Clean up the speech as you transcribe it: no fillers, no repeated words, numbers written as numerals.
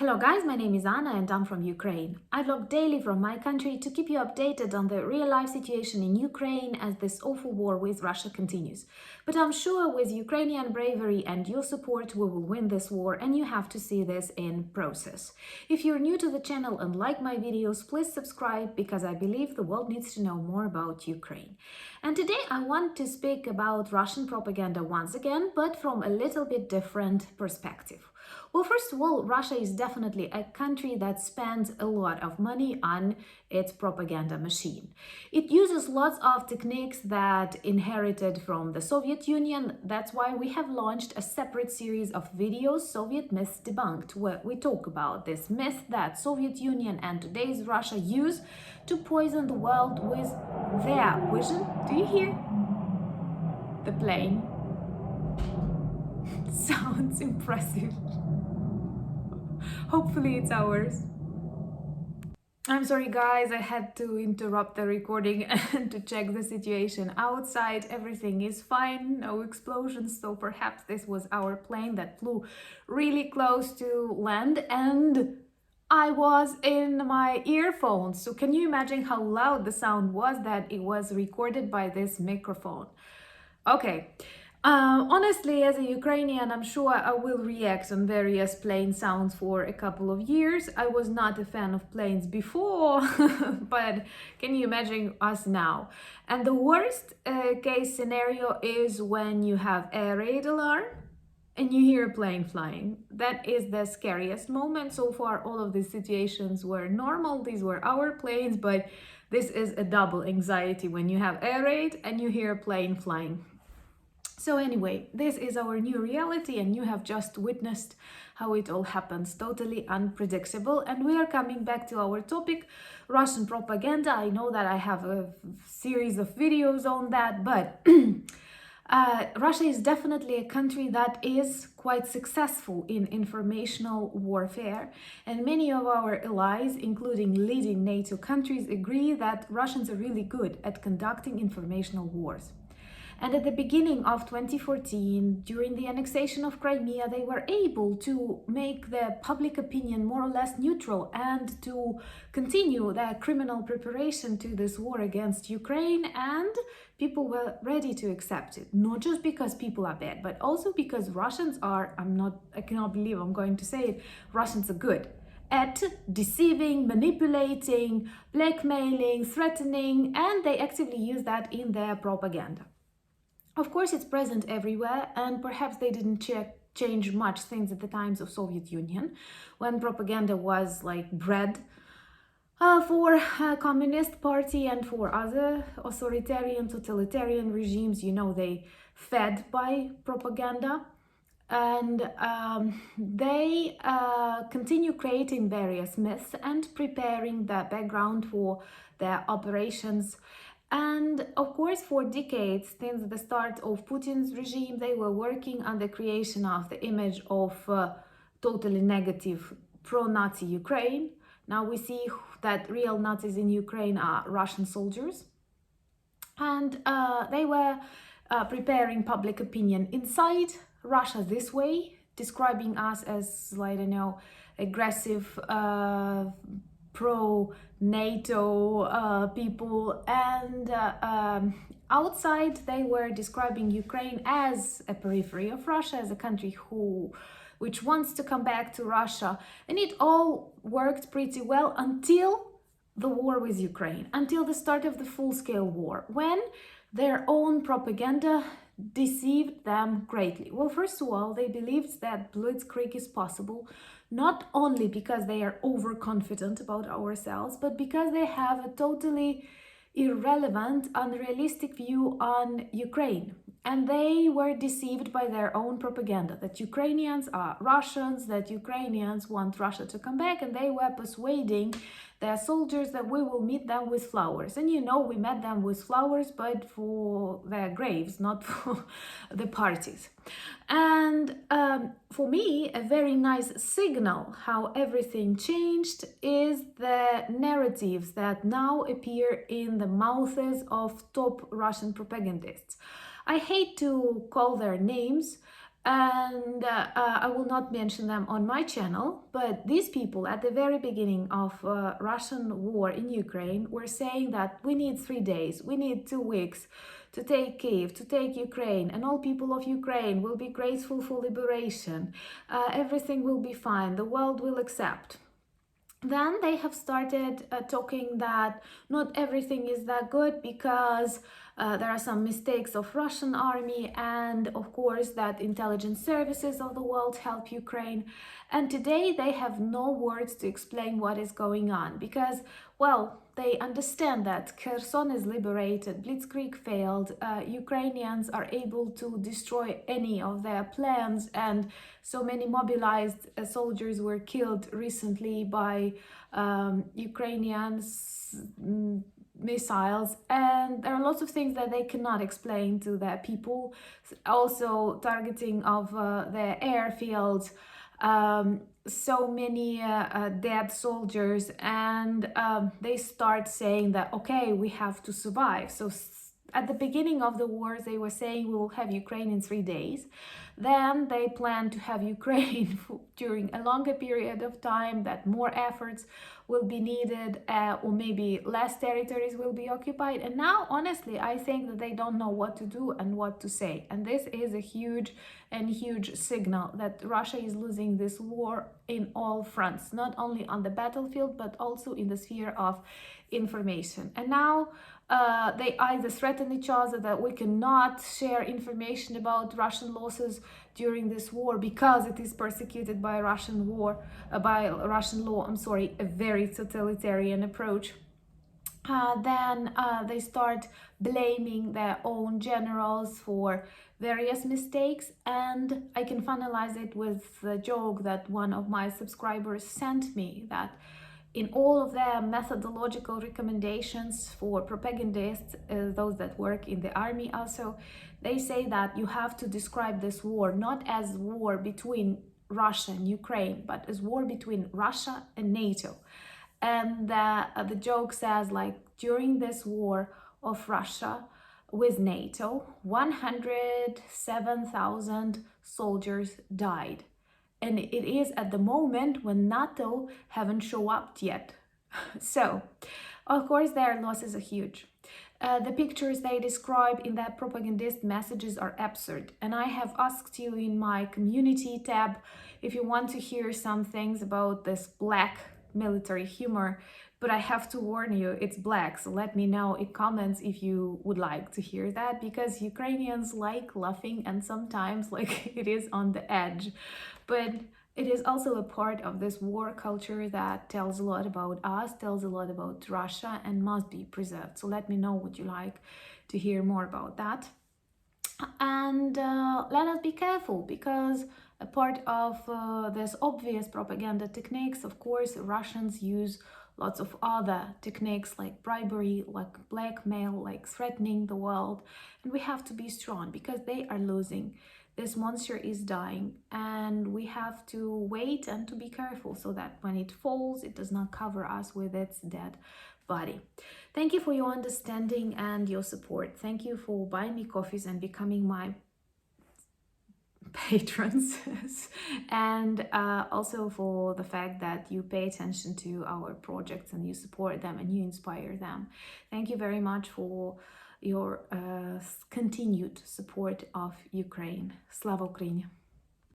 Hello guys, my name is Anna and I'm from Ukraine. I vlog daily from my country to keep you updated on the real-life situation in Ukraine as this awful war with Russia continues. But I'm sure with Ukrainian bravery and your support we will win this war, and you have to see this in process. If you're new to the channel and like my videos, please subscribe because I believe the world needs to know more about Ukraine. And today I want to speak about Russian propaganda once again, but from a little bit different perspective. Well, first of all, Russia is definitely a country that spends a lot of money on its propaganda machine. It uses lots of techniques that inherited from the Soviet Union. That's why we have launched a separate series of videos, Soviet Myths Debunked, where we talk about this myth that Soviet Union and today's Russia use to poison the world with their vision. Do you hear the plane? Sounds impressive. Hopefully it's ours. I'm sorry guys, I had to interrupt the recording and to check the situation outside. Everything is fine, no explosions, so perhaps this was our plane that flew really close to land, and I was in my earphones. So can you imagine how loud the sound was that it was recorded by this microphone? Okay. Honestly, as a Ukrainian, I'm sure I will react on various plane sounds for a couple of years. I was not a fan of planes before, but can you imagine us now? And the worst case scenario is when you have air raid alarm and you hear a plane flying. That is the scariest moment. So far, all of these situations were normal. These were our planes, but this is a double anxiety when you have air raid and you hear a plane flying. So anyway, this is our new reality and you have just witnessed how it all happens, totally unpredictable. And we are coming back to our topic, Russian propaganda. I know that I have a series of videos on that, but Russia is definitely a country that is quite successful in informational warfare. And many of our allies, including leading NATO countries, agree that Russians are really good at conducting informational wars. And at the beginning of 2014, during the annexation of Crimea, they were able to make the public opinion more or less neutral and to continue their criminal preparation to this war against Ukraine, and people were ready to accept it. Not just because people are bad, but also because Russians are, I cannot believe I'm going to say it, Russians are good at deceiving, manipulating, blackmailing, threatening, and they actively use that in their propaganda. Of course, it's present everywhere, and perhaps they didn't change much things at the times of Soviet Union, when propaganda was like bread for Communist Party and for other authoritarian, totalitarian regimes. You know, they fed by propaganda, and they continue creating various myths and preparing the background for their operations. And of course, for decades, since the start of Putin's regime, they were working on the creation of the image of totally negative pro-Nazi Ukraine. Now we see that real Nazis in Ukraine are Russian soldiers. And they were preparing public opinion inside Russia this way, describing us as, I don't know, aggressive, pro-NATO people, and outside they were describing Ukraine as a periphery of Russia, as a country which wants to come back to Russia. And it all worked pretty well until the war with Ukraine, until the start of the full-scale war, when their own propaganda deceived them greatly. Well, first of all, they believed that blitzkrieg is possible, not only because they are overconfident about ourselves, but because they have a totally irrelevant, unrealistic view on Ukraine. And they were deceived by their own propaganda, that Ukrainians are Russians, that Ukrainians want Russia to come back, and they were persuading their soldiers that we will meet them with flowers. And you know, we met them with flowers, but for their graves, not for the parties. And for me, a very nice signal how everything changed is the narratives that now appear in the mouths of top Russian propagandists. I hate to call their names, And I will not mention them on my channel, but these people at the very beginning of Russian war in Ukraine were saying that we need 3 days, we need 2 weeks to take Kiev, to take Ukraine, and all people of Ukraine will be grateful for liberation. Everything will be fine, the world will accept. Then they have started talking that not everything is that good because there are some mistakes of Russian army, and of course that intelligence services of the world help Ukraine. And today they have no words to explain what is going on because, well, they understand that Kherson is liberated, Blitzkrieg failed, Ukrainians are able to destroy any of their plans, and so many mobilized soldiers were killed recently by Ukrainians missiles, and there are lots of things that they cannot explain to their people. Also targeting of their airfields, so many dead soldiers, and they start saying that okay, we have to survive. So at the beginning of the war they were saying we will have Ukraine in 3 days. Then they plan to have Ukraine during a longer period of time, that more efforts will be needed, or maybe less territories will be occupied. And now, honestly, I think that they don't know what to do and what to say. And this is a huge signal that Russia is losing this war in all fronts, not only on the battlefield, but also in the sphere of information. And now they either threaten each other that we cannot share information about Russian losses during this war because it is persecuted by Russian war, by Russian law. I'm sorry, a very totalitarian approach. Then they start blaming their own generals for various mistakes, and I can finalize it with the joke that one of my subscribers sent me, that in all of their methodological recommendations for propagandists, those that work in the army also, they say that you have to describe this war not as war between Russia and Ukraine, but as war between Russia and NATO. And the joke says, like, during this war of Russia with NATO, 107,000 soldiers died. And it is at the moment when NATO haven't shown up yet. So, of course, their losses are huge. The pictures they describe in their propagandist messages are absurd. And I have asked you in my community tab if you want to hear some things about this black military humor, but I have to warn you, it's black. So let me know in comments if you would like to hear that, because Ukrainians like laughing and sometimes like it is on the edge. But it is also a part of this war culture that tells a lot about us, tells a lot about Russia, and must be preserved. So let me know, would you like to hear more about that? And let us be careful, because a part of this obvious propaganda techniques, of course, Russians use lots of other techniques like bribery, like blackmail, like threatening the world. And we have to be strong because they are losing. This monster is dying, and we have to wait and to be careful so that when it falls, it does not cover us with its dead body. Thank you for your understanding and your support. Thank you for buying me coffees and becoming my patrons and also for the fact that you pay attention to our projects and you support them and you inspire them. Thank you very much for your continued support of Ukraine. Slava Ukraini!